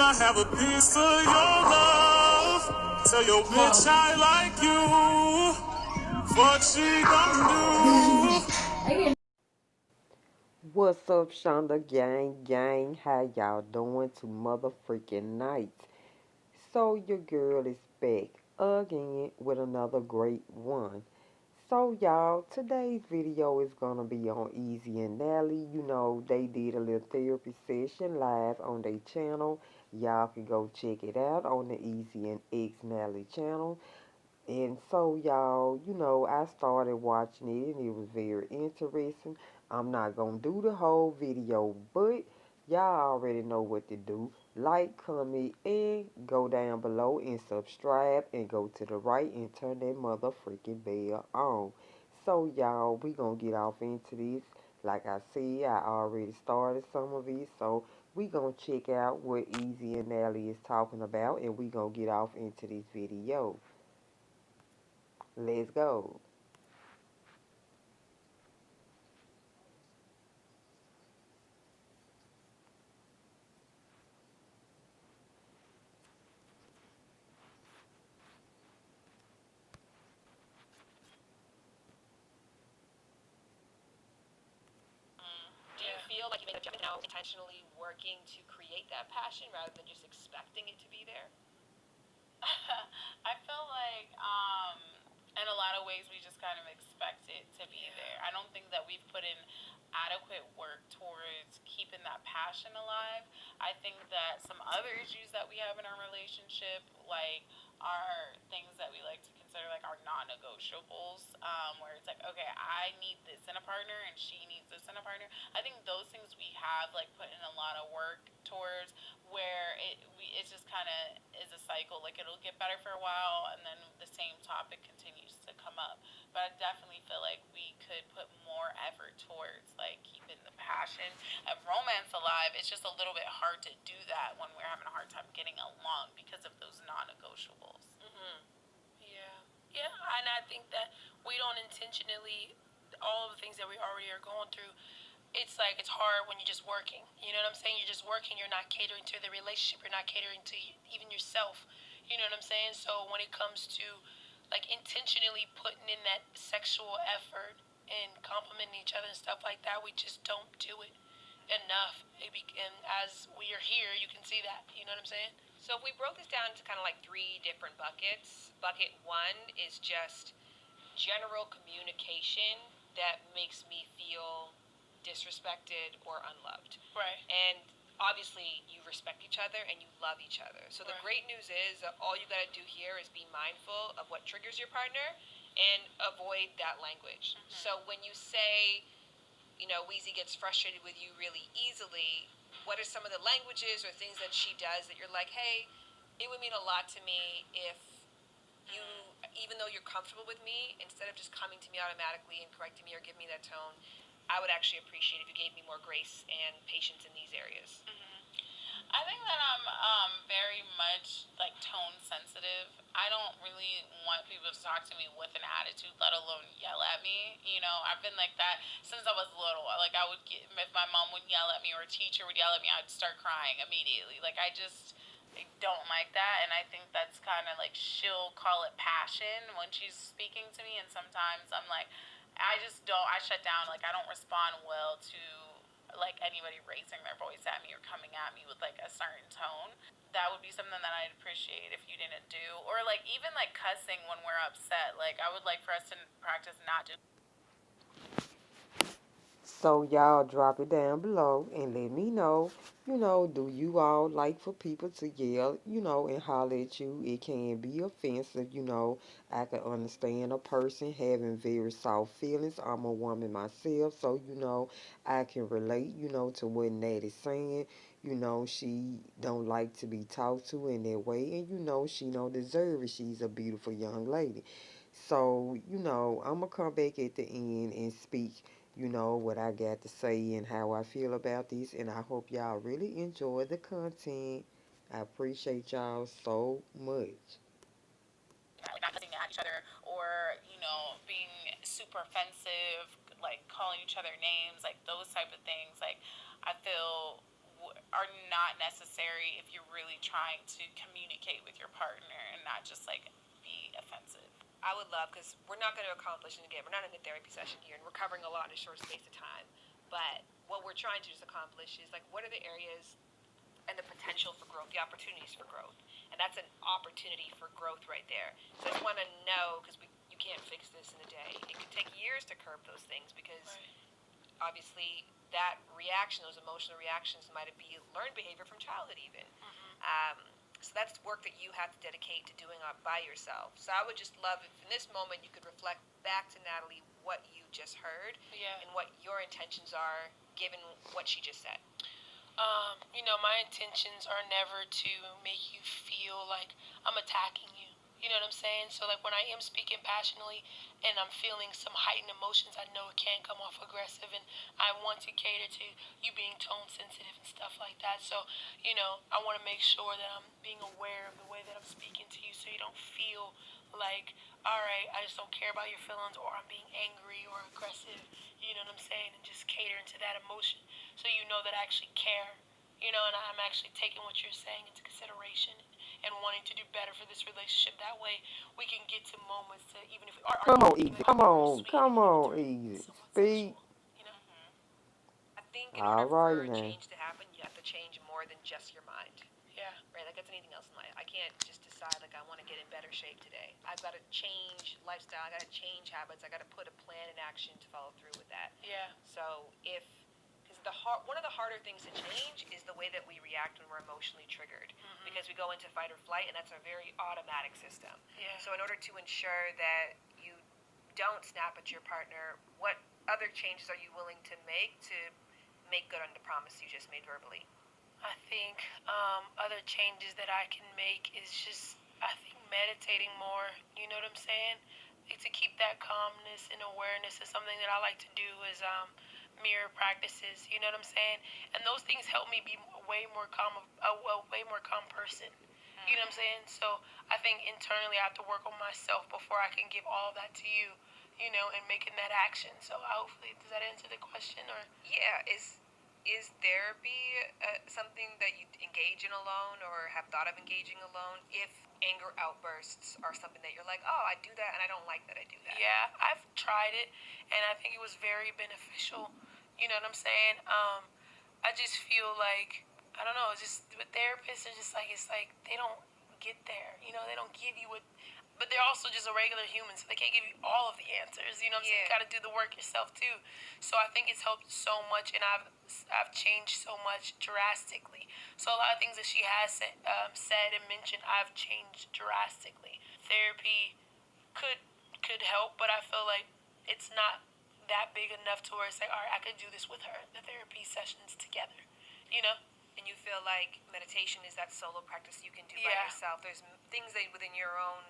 I have a piece of your love. Tell your bitch I like you. What she gonna do? What's up, Shonda gang? How y'all doing to mother freaking night? So your girl is back again with another great one. So y'all, today's video is gonna be on Ezee and Natalie. You know, they did a little therapy session live on their channel. Y'all can go check it out on the Ezee and X Natalie channel. And so, y'all, you know, I started watching it and it was very interesting. I'm not going to do the whole video, but y'all already know what to do. Like, comment, and go down below and subscribe and go to the right and turn that motherfucking bell on. So, y'all, we going to get off into this. Like I said, I already started some of it, so we going to check out what Ezee and Natalie is talking about and we going to get off into this video. Let's go. Do you feel like you made a judgment now intentionally working to create that passion rather than just expecting it to be there? I feel like in a lot of ways we just kind of expect it to be there. I don't think that we've put in adequate work towards keeping that passion alive. I think that some other issues that we have in our relationship, like, are things that we like to consider like our non-negotiables, where it's like, okay, I need this in a partner and she needs this in a partner. I think those things we have like put in a lot of work towards, where it just kind of is a cycle. Like, it'll get better for a while and then the same topic continues to come up. But I definitely feel like we could put more effort towards like keeping the passion of romance alive. It's just a little bit hard to do that when we're having a hard time getting along because of those non-negotiables. Yeah, and I think that we don't intentionally, all of the things that we already are going through, it's like it's hard when you're just working. You know what I'm saying? You're just working. You're not catering to the relationship. You're not catering to even yourself. You know what I'm saying? So when it comes to like intentionally putting in that sexual effort and complimenting each other and stuff like that, we just don't do it enough. And as we are here, you can see that. You know what I'm saying? So if we broke this down to kind of like three different buckets, bucket one is just general communication that makes me feel disrespected or unloved. Right. And obviously you respect each other and you love each other. So the great news is that all you got to do here is be mindful of what triggers your partner and avoid that language. So when you say, you know, Weezy gets frustrated with you really easily, what are some of the languages or things that she does that you're like, hey, it would mean a lot to me if you, even though you're comfortable with me, instead of just coming to me automatically and correcting me or giving me that tone, I would actually appreciate if you gave me more grace and patience in these areas. I think that I'm very much like tone sensitive. I don't really want people to talk to me with an attitude, let alone yell at me. You know, I've been like that since I was little. Like, I would get, if my mom would yell at me or a teacher would yell at me, I'd start crying immediately. Like, I don't like that, and I think that's kind of like, she'll call it passion when she's speaking to me, and sometimes I'm like, I just don't, I shut down. Like, I don't respond well to like anybody raising their voice at me or coming at me with like a certain tone. That would be something that I'd appreciate if you didn't do. Or like even like cussing when we're upset. Like, I would like for us to practice not to. So y'all drop it down below and let me know, you know, do you all like for people to yell, you know, and holler at you? It can be offensive, you know. I can understand a person having very soft feelings. I'm a woman myself, so you know, I can relate, you know, to what Nat is saying. You know, she don't like to be talked to in that way, and you know, she don't deserve it. She's a beautiful young lady. So, you know, I'm gonna come back at the end and speak, you know, what I got to say and how I feel about this. And I hope y'all really enjoy the content. I appreciate y'all so much. Like, not cussing at each other, or you know, being super offensive, like calling each other names, like those type of things. Like, I feel are not necessary if you're really trying to communicate with your partner and not just like be offensive. I would love, because we're not going to accomplish, and again, we're not in a therapy session here, and we're covering a lot in a short space of time. But what we're trying to just accomplish is like, what are the areas and the potential for growth, the opportunities for growth, and that's an opportunity for growth right there. So I just want to know, because you can't fix this in a day. It could take years to curb those things, because obviously that reaction, those emotional reactions, might be learned behavior from childhood even. So that's work that you have to dedicate to doing by yourself. So I would just love if in this moment you could reflect back to Natalie what you just heard and what your intentions are given what she just said. My intentions are never to make you feel like I'm attacking you. You know what I'm saying? So, like, when I am speaking passionately and I'm feeling some heightened emotions, I know it can come off aggressive, and I want to cater to you being tone sensitive and stuff like that. So, I want to make sure that I'm being aware of the way that I'm speaking to you so you don't feel like, all right, I just don't care about your feelings, or I'm being angry or aggressive, you know what I'm saying? And just catering to that emotion so you know that I actually care, and I'm actually taking what you're saying into consideration and wanting to do better for this relationship. That way, we can get to moments to, even if our Come on, Ezee. arguments Come on. sweet, Come on, somewhat Ezee. Speak. sexual. I think in All order right for now. change to happen, you have to change more than just your mind. Yeah. Right? Like, that's anything else in life. I can't just decide, like, I want to get in better shape today. I've got to change lifestyle. I got to change habits. I got to put a plan in action to follow through with that. Yeah. So because one of the harder things to change is the way that we react when we're emotionally triggered, because we go into fight or flight, and that's a very automatic system. Yeah. So in order to ensure that you don't snap at your partner, what other changes are you willing to make good on the promise you just made verbally? I think other changes that I can make is just, I think, meditating more. You know what I'm saying? Like, to keep that calmness and awareness is something that I like to do is mirror practices. You know what I'm saying? And those things help me be way more calm, a way more calm person. You know what I'm saying? So I think internally I have to work on myself before I can give all of that to you, and making that action. So hopefully, does that answer the question? Or Yeah, is therapy something that you engage in alone or have thought of engaging alone if anger outbursts are something that you're like, oh, I do that and I don't like that I do that? Yeah, I've tried it, and I think it was very beneficial. You know what I'm saying? I just feel like, I don't know, it's just with therapists are just like, it's like they don't get there. They don't give you what, but they're also just a regular human, so they can't give you all of the answers. You know what I'm saying? You got to do the work yourself too. So I think it's helped so much, and I've changed so much drastically. So a lot of things that she has said and mentioned, I've changed drastically. Therapy could help, but I feel like it's not that big enough to where it's like, all right, I could do this with her, the therapy sessions together, you know? And you feel like meditation is that solo practice you can do by yourself. There's things that within your own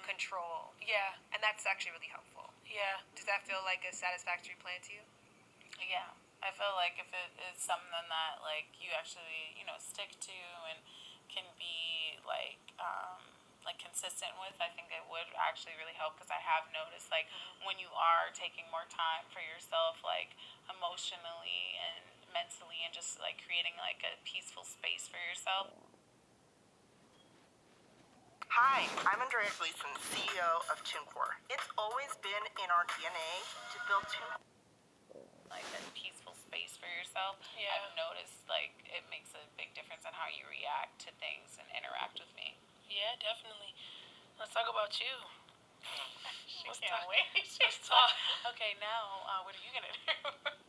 control. Yeah. And that's actually really helpful. Yeah. Does that feel like a satisfactory plan to you? Yeah. I feel like if it is something that like you actually, stick to and can be like consistent with, I think it would actually really help, because I have noticed like when you are taking more time for yourself, like emotionally and mentally, and just like creating like a peaceful space for yourself. Hi, I'm Andrea Gleason, CEO of TuneCore. It's always been in our DNA to build TuneCore. Like a peaceful space for yourself. Yeah. I've noticed like it makes a big difference in how you react to things and interact with me. Yeah, definitely. Let's talk about you. She can't wait. Let's talk. Okay, now what are you gonna do?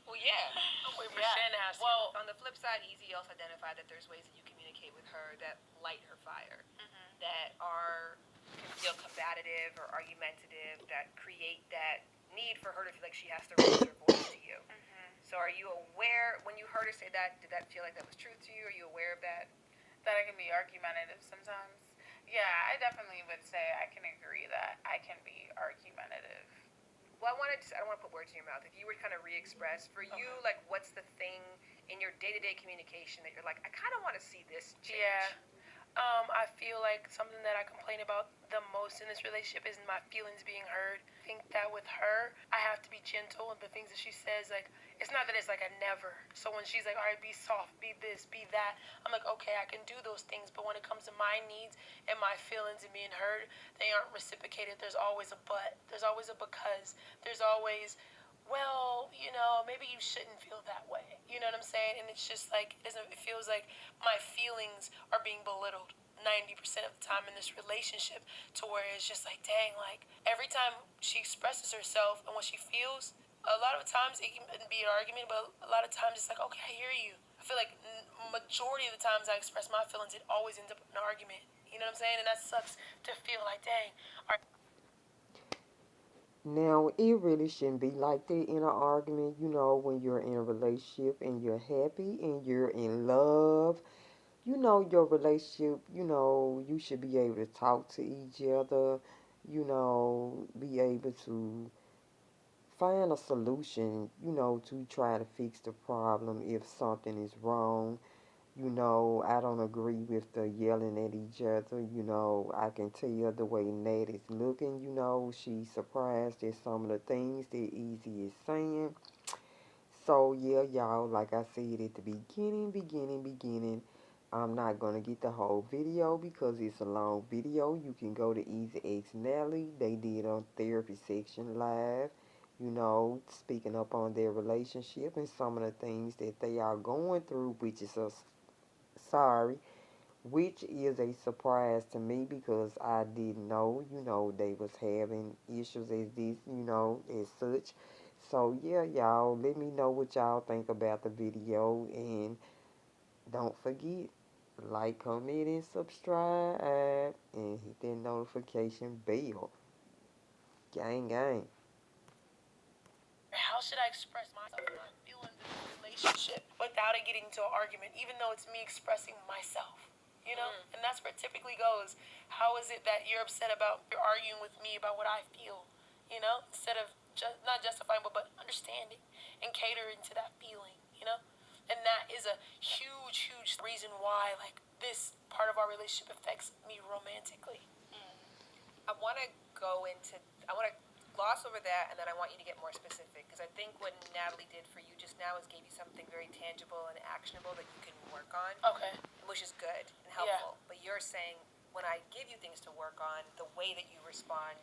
Well, yeah. I'm waiting for Shan to ask you. Well, on the flip side, Ezee also identified that there's ways that you communicate with her that light her fire, that can feel combative or argumentative, that create that need for her to feel like she has to raise her voice to you. So are you aware, when you heard her say that, did that feel like that was truth to you? Are you aware of that? That I can be argumentative sometimes. Yeah, I definitely would say I can agree that I can be argumentative. Well, I don't want to put words in your mouth. If you were to kind of re-express, for you, like, what's the thing in your day-to-day communication that you're like, I kind of want to see this change? Yeah. I feel like something that I complain about the most in this relationship is my feelings being heard. I think that with her, I have to be gentle, and the things that she says, like, it's not that it's like a never. So when she's like, all right, be soft, be this, be that, I'm like, okay, I can do those things. But when it comes to my needs and my feelings and being heard, they aren't reciprocated. There's always a but. There's always a because. There's always, well, maybe you shouldn't feel that way. You know what I'm saying? And it's just like, it feels like my feelings are being belittled 90% of the time in this relationship, to where it's just like, dang, like every time she expresses herself and what she feels, a lot of times it can be an argument, but a lot of times it's like, okay, I hear you. I feel like majority of the times I express my feelings, it always ends up in an argument. You know what I'm saying? And that sucks to feel like, dang. Now, it really shouldn't be like that in an argument, when you're in a relationship and you're happy and you're in love. Your relationship, you should be able to talk to each other, be able to find a solution, to try to fix the problem if something is wrong. I don't agree with the yelling at each other. I can tell the way Nat is looking, she's surprised at some of the things that Ezee is saying. So, yeah, y'all, like I said at the beginning, I'm not going to get the whole video because it's a long video. You can go to Ezee X Natalie. They did on therapy section live, speaking up on their relationship and some of the things that they are going through, which is a sorry, which is a surprise to me because I didn't know, they was having issues as this, as such. So yeah, y'all, let me know what y'all think about the video, and don't forget, like, comment, and subscribe, and hit that notification bell. Gang, gang. How should I express myself and my feelings in this relationship without it getting into an argument, even though it's me expressing myself? And that's where it typically goes. How is it that you're upset about, you're arguing with me about what I feel, instead of just not justifying, but understanding and catering to that feeling, And that is a huge, huge reason why, like, this part of our relationship affects me romantically. I want to gloss over that, and then I want you to get more specific, because I think what Natalie did for you just now is gave you something very tangible and actionable that you can work on. Okay. Which is good and helpful. Yeah. But you're saying, when I give you things to work on, the way that you respond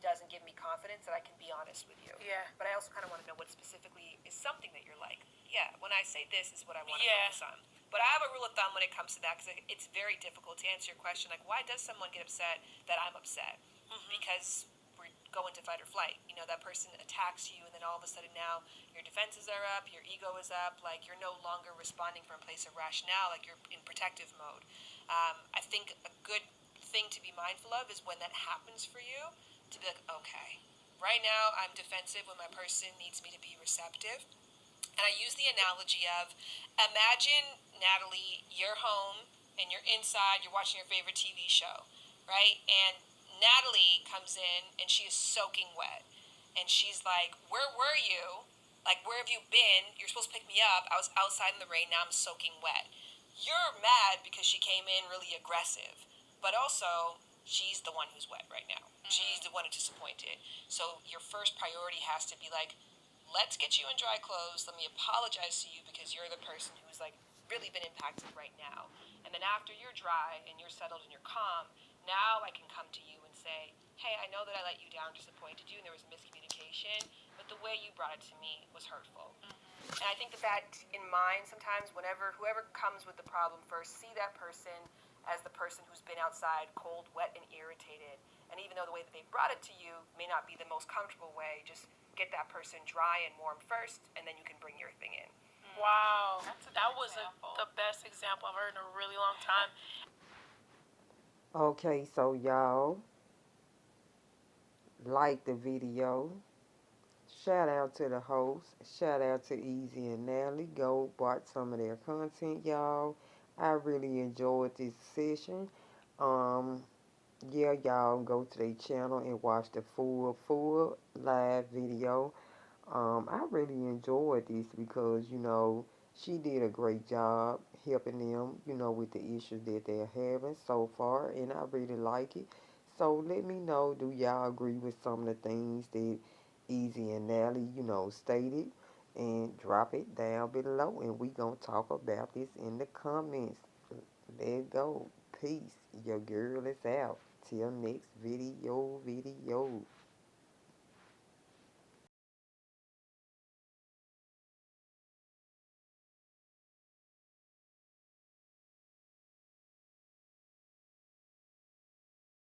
doesn't give me confidence that I can be honest with you. Yeah. But I also kind of want to know what specifically is something that you're like, yeah, when I say this is what I want to focus on. But I have a rule of thumb when it comes to that, because it's very difficult to answer your question, like, why does someone get upset that I'm upset? Mm-hmm. Because we're going to fight or flight. That person attacks you, and then all of a sudden now your defenses are up, your ego is up, like you're no longer responding from a place of rationale, like you're in protective mode. I think a good thing to be mindful of is when that happens for you, to be like, okay, right now I'm defensive when my person needs me to be receptive. And I use the analogy of, imagine, Natalie, you're home and you're inside, you're watching your favorite TV show, right? And Natalie comes in and she is soaking wet. And she's like, where were you? Like, where have you been? You're supposed to pick me up. I was outside in the rain, now I'm soaking wet. You're mad because she came in really aggressive. But also, she's the one who's wet right now. Mm-hmm. She's the one who's disappointed. So your first priority has to be like, let's get you in dry clothes. Let me apologize to you because you're the person who's like really been impacted right now. And then after you're dry and you're settled and you're calm, now I can come to you and say, hey, I know that I let you down, disappointed you, and there was miscommunication, but the way you brought it to me was hurtful. Mm-hmm. And I think that in mind, sometimes whoever comes with the problem first, see that person as the person who's been outside cold, wet, and irritated. And even though the way that they brought it to you may not be the most comfortable way, just get that person dry and warm first, and then you can bring your thing in. Wow, that was the best example I've heard in a really long time. Okay, so y'all, like the video. Shout out to the host. Shout out to Ezee and Natalie. Go watch some of their content, y'all. I really enjoyed this session. Um, yeah, y'all go to their channel and watch the full live video. I really enjoyed this because, She did a great job helping them, with the issues that they're having so far, and I really like it. So let me know, do y'all agree with some of the things that Ezee and Natalie, stated? And drop it down below, and we gonna talk about this in the comments. Let's go. Peace. Your girl is out. Till next video.